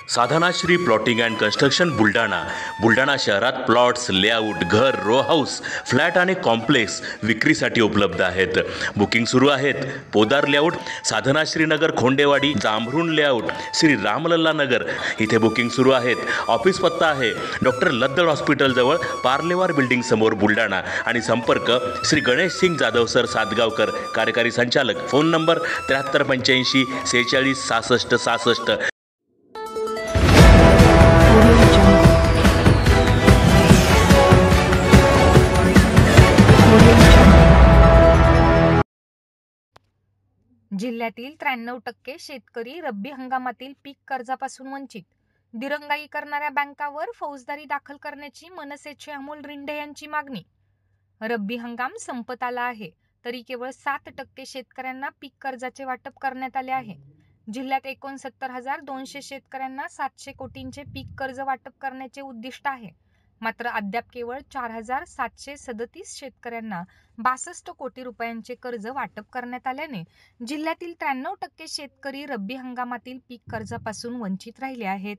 Sadhanashri plotting and construction Buldhana शहरात plots, layout, घर, row house, flat आणि कॉम्प्लेक्स विक्रीसाठी उपलब्ध आहेत. बुकिंग सुरू आहेत. पोदार लेआउट, साधनाश्री नगर, खोंडेवाडी, जांभरुण लेआउट, श्री रामलल्ला नगर इथे बुकिंग सुरू आहेत. ऑफिस पत्ता आहे डॉक्टर लद्दड हॉस्पिटल जवळ, पार्लेवार बिल्डिंग समोर, बुलढाणा. आणि संपर्क श्री गणेश सिंग जाधव सर सातगावकर, कार्यकारी संचालक. Phone number 7385 46 66 66. जिल्ह्यातील 93% शेतकरी रब्बी हंगामातील पीक कर्जापासून वंचित. दिरंगाई करणाऱ्या बँकावर फौजदारी दाखल करण्याची मनसेचे अमोल रिंढे यांची मागणी. रब्बी हंगाम संपत आला आहे, तरी केवळ 7% शेतकऱ्यांना पीक कर्जाचे वाटप करण्यात आले आहे. जिल्ह्यात 69,200 शेतकऱ्यांना 700 कोटींचे पीक कर्ज वाटप करण्याचे उद्दिष्ट आहे. मात्र अद्याप केवळ 4,737 शेतकऱ्यांना 62 कोटी रुपयांचे कर्ज वाटप करण्यात आल्याने जिल्ह्यातील 93% शेतकरी रब्बी हंगामातील पीक कर्जापासून वंचित राहिले आहेत.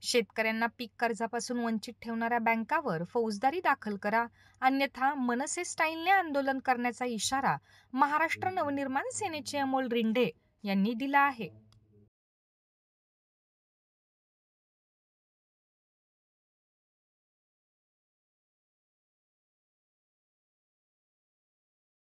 शेतकऱ्यांना पीक कर्जापासून वंचित ठेवणाऱ्या बँकावर फौजदारी दाखल करा, अन्यथा मनसे स्टाईलने आंदोलन करण्याचा इशारा महाराष्ट्र नवनिर्माण सेनेचे अमोल रिंढे यांनी दिला आहे.